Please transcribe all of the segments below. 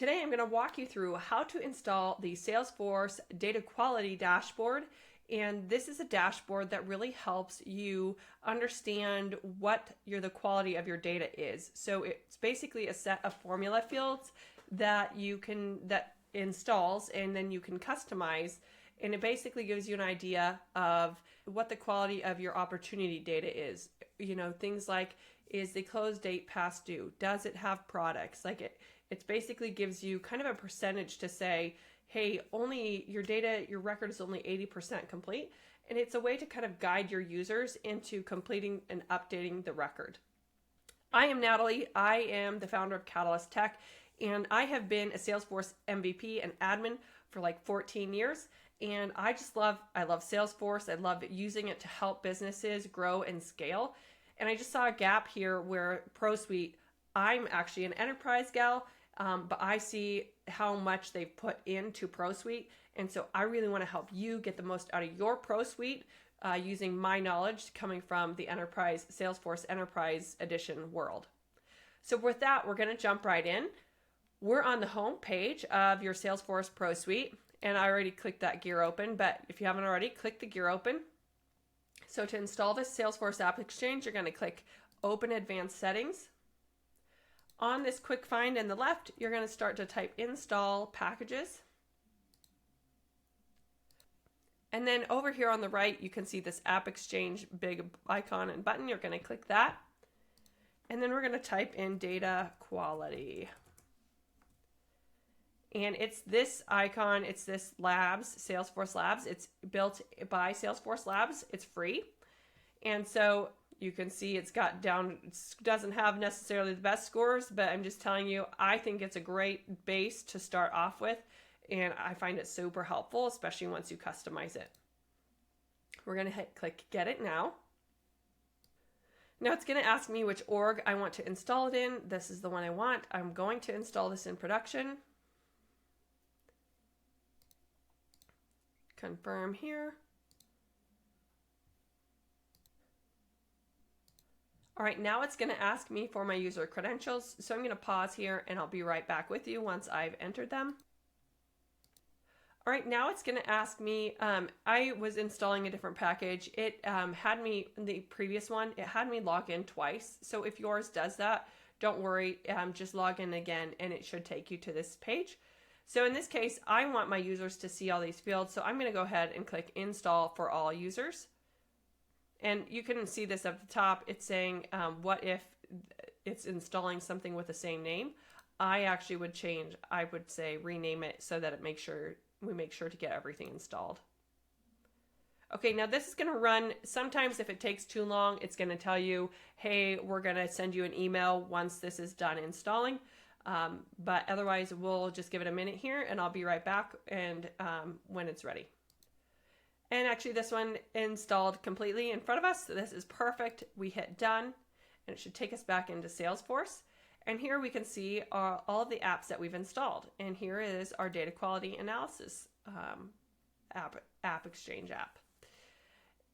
Today I'm going to walk you through how to install the Salesforce Data Quality Dashboard. And this is a dashboard that really helps you understand what the quality of your data is. So it's basically a set of formula fields that installs and then you can customize. And it basically gives you an idea of what the quality of your opportunity data is. You know, things like, is the close date past due? Does it have products? It basically gives you kind of a percentage to say, hey, only your data, your record is only 80% complete. And it's a way to kind of guide your users into completing and updating the record. I am Natalie. I am the founder of Catalyst Tech, and I have been a Salesforce MVP and admin for like 14 years. And I love Salesforce. I love using it to help businesses grow and scale. And I just saw a gap here where Pro Suite, I'm actually an enterprise gal, but I see how much they've put into Pro Suite. And so I really want to help you get the most out of your Pro Suite using my knowledge coming from the enterprise Salesforce Enterprise Edition world. So with that, we're going to jump right in. We're on the home page of your Salesforce Pro Suite. And I already clicked that gear open, but if you haven't already, click the gear open. So to install this Salesforce App Exchange, you're going to click Open Advanced Settings. On this quick find in the left, you're going to start to type Install Packages. And then over here on the right, you can see this App Exchange big icon and button. You're going to click that. And then we're going to type in Data Quality. And it's this icon, it's this Labs, Salesforce Labs. It's built by Salesforce Labs. It's free. And so you can see it doesn't have necessarily the best scores, but I'm just telling you, I think it's a great base to start off with. And I find it super helpful, especially once you customize it. We're going to click Get It Now. Now it's going to ask me which org I want to install it in. This is the one I want. I'm going to install this in production. Confirm here. All right, now it's going to ask me for my user credentials. So I'm going to pause here and I'll be right back with you once I've entered them. All right, now it's going to ask me, I was installing a different package. It had me, the previous one, it had me log in twice. So if yours does that, don't worry, just log in again and it should take you to this page. So in this case, I want my users to see all these fields. So I'm going to go ahead and click Install for all users. And you can see this at the top. It's saying, what if it's installing something with the same name? I actually would change. I would say rename it so that we make sure to get everything installed. Okay, now this is going to run. Sometimes if it takes too long, it's going to tell you, hey, we're going to send you an email once this is done installing. But otherwise, we'll just give it a minute here and I'll be right back and when it's ready. And actually this one installed completely in front of us. So this is perfect. We hit done and it should take us back into Salesforce. And here we can see all of the apps that we've installed. And here is our data quality analysis app Exchange app.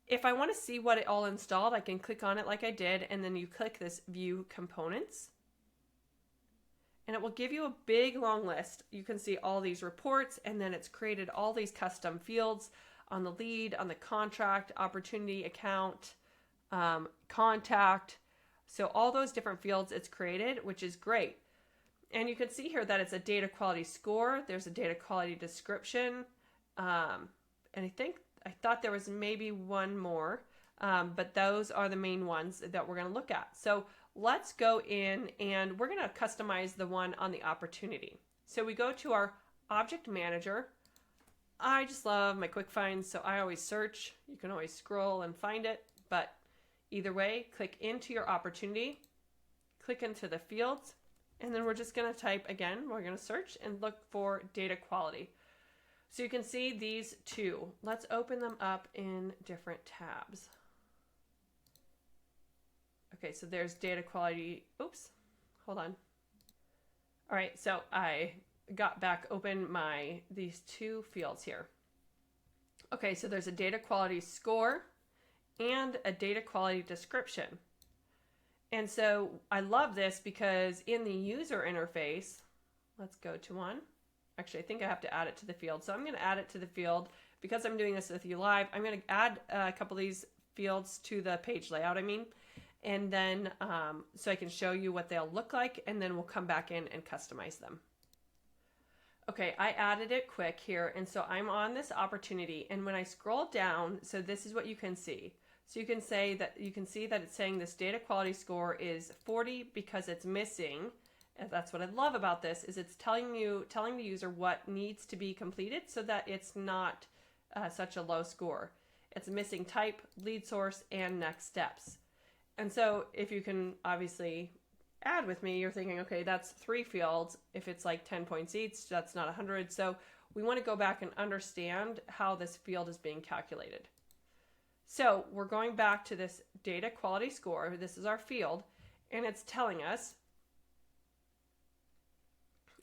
If I want to see what it all installed, I can click on it like I did. And then you click this View Components. And it will give you a big long list. You can see all these reports, and then it's created all these custom fields on the lead, on the contract, opportunity account, contact. So all those different fields it's created, which is great. And you can see here that it's a data quality score. There's a data quality description. And I thought there was maybe one more, but those are the main ones that we're going to look at. So let's go in and we're going to customize the one on the opportunity. So we go to our object manager. I just love my quick finds, so I always search. You can always scroll and find it, but either way, click into your opportunity, click into the fields, and then we're just going to type again. We're going to search and look for data quality. So you can see these two. Let's open them up in different tabs. Okay, so there's data quality. Oops, hold on. All right, so I got back open these two fields here. Okay, so there's a data quality score and a data quality description. And so I love this because in the user interface, let's go to one. Actually, I think I have to add it to the field. So I'm going to add it to the field. Because I'm doing this with you live, I'm going to add a couple of these fields to the page layout, and then so I can show you what they'll look like, and then we'll come back in and customize them. Okay, I added it quick here, and so I'm on this opportunity, and when I scroll down, so this is what you can see. So you can see that it's saying this data quality score is 40 because it's missing. And that's what I love about this, is it's telling the user what needs to be completed so that it's not such a low score. It's missing type, lead source, and next steps. And so if you can obviously add with me, you're thinking, okay, that's 3 fields. If it's like 10 points each, that's not 100. So we want to go back and understand how this field is being calculated. So we're going back to this data quality score. This is our field, and it's telling us,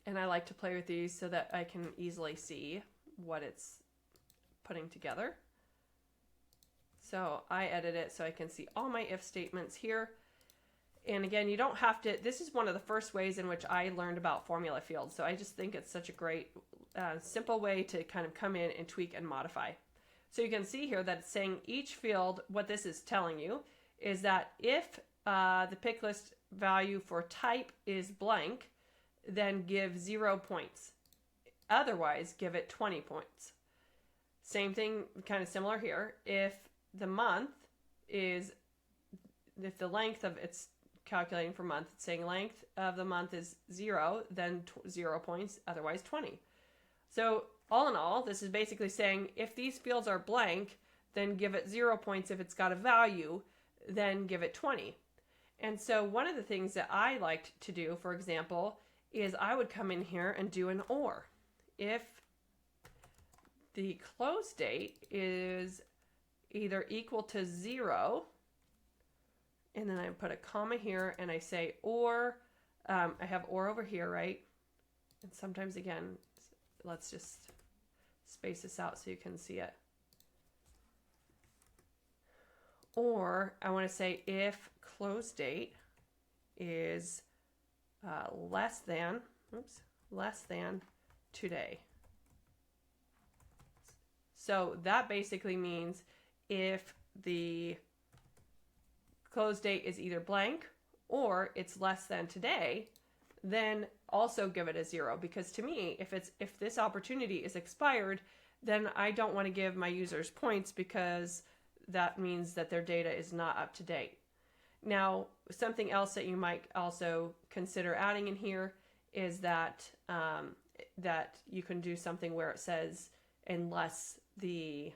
and I like to play with these so that I can easily see what it's putting together. So I edit it so I can see all my if statements here. And again, you don't have to, this is one of the first ways in which I learned about formula fields. So I just think it's such a great, simple way to kind of come in and tweak and modify. So you can see here that it's saying each field, what this is telling you is that if the pick list value for type is blank, then give 0 points. Otherwise, give it 20 points. Same thing, kind of similar here. If the length of it's calculating for month, it's saying length of the month is 0, then 0 points, otherwise 20. So all in all, this is basically saying if these fields are blank, then give it 0 points. If it's got a value, then give it 20. And so one of the things that I liked to do, for example, is I would come in here and do an OR. If the close date is either equal to 0, and then I put a comma here and I say or, I have or over here, right? And sometimes again, let's just space this out so you can see it. Or I want to say if close date is less than today. So that basically means if the close date is either blank or it's less than today, then also give it a 0, because to me, if this opportunity is expired, then I don't want to give my users points, because that means that their data is not up to date. Now, something else that you might also consider adding in here is that that you can do something where it says unless the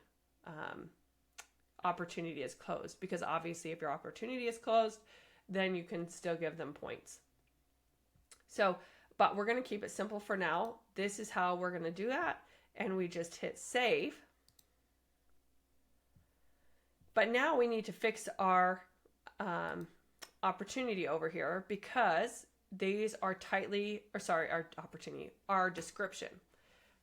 opportunity is closed, because obviously if your opportunity is closed, then you can still give them points. So, but we're going to keep it simple for now. This is how we're going to do that, and we just hit save. But now we need to fix our opportunity over here, because these are our description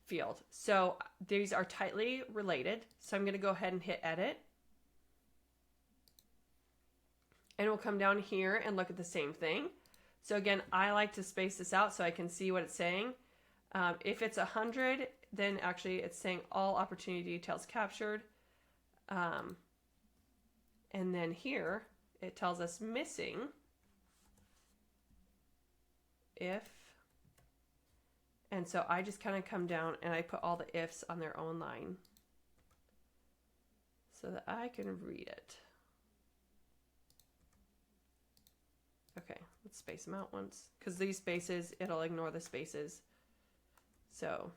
field. So these are tightly related. So I'm going to go ahead and hit edit. And we'll come down here and look at the same thing. So again, I like to space this out so I can see what it's saying. If it's 100, then actually it's saying all opportunity details captured. And then here it tells us missing if. And so I just kind of come down and I put all the ifs on their own line so that I can read it. Okay, let's space them out once, because these spaces, it'll ignore the spaces. So,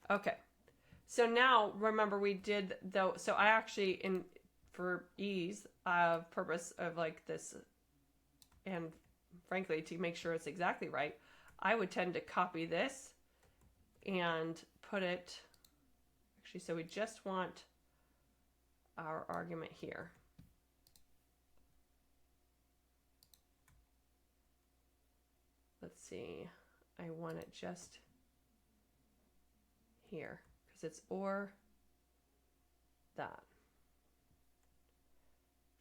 okay. So now, remember we did, though, so I actually, for ease of purpose of like this, and frankly, to make sure it's exactly right, I would tend to copy this and put it, actually, so we just want our argument here. Let's see, I want it just here, because it's or that.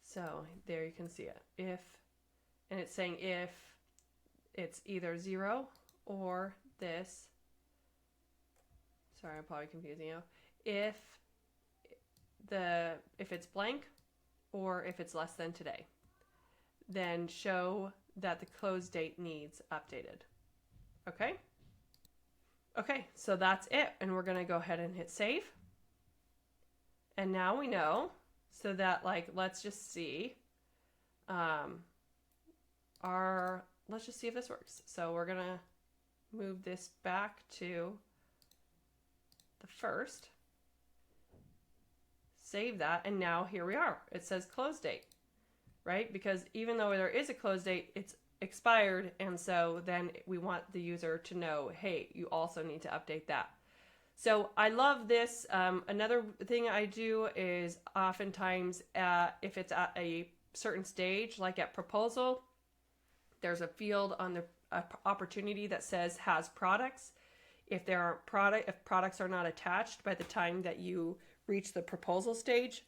So there you can see it. If, and it's saying if it's either 0 or this. Sorry, I'm probably confusing you. If it's blank or if it's less than today, then show that the close date needs updated. Okay? Okay, so that's it. And we're going to go ahead and hit save. And now we know, so that like, let's just see, let's just see if this works. So we're going to move this back to the first, save that, and now here we are. It says close date, right? Because even though there is a close date, it's expired, and so then we want the user to know, hey, you also need to update that. So I love this. Another thing I do is oftentimes if it's at a certain stage, like at proposal, there's a field on the opportunity that says has products. If products are not attached by the time that you reach the proposal stage,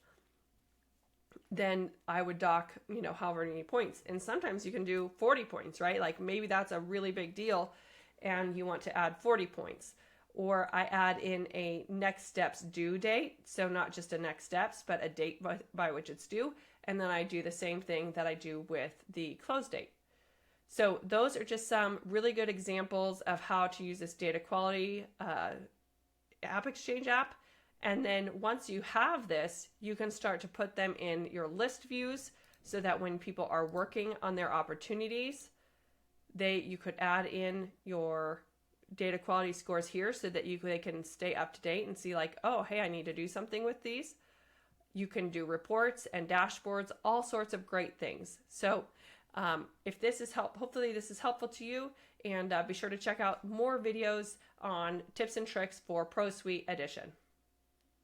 then I would dock, however many points. And sometimes you can do 40 points, right? Like maybe that's a really big deal and you want to add 40 points. Or I add in a next steps due date. So not just a next steps, but a date by which it's due. And then I do the same thing that I do with the close date. So those are just some really good examples of how to use this data quality app exchange app. And then once you have this, you can start to put them in your list views so that when people are working on their opportunities, you could add in your data quality scores here so that they can stay up to date and see like, oh, hey, I need to do something with these. You can do reports and dashboards, all sorts of great things. So if this is hopefully this is helpful to you, and be sure to check out more videos on tips and tricks for Pro Suite Edition.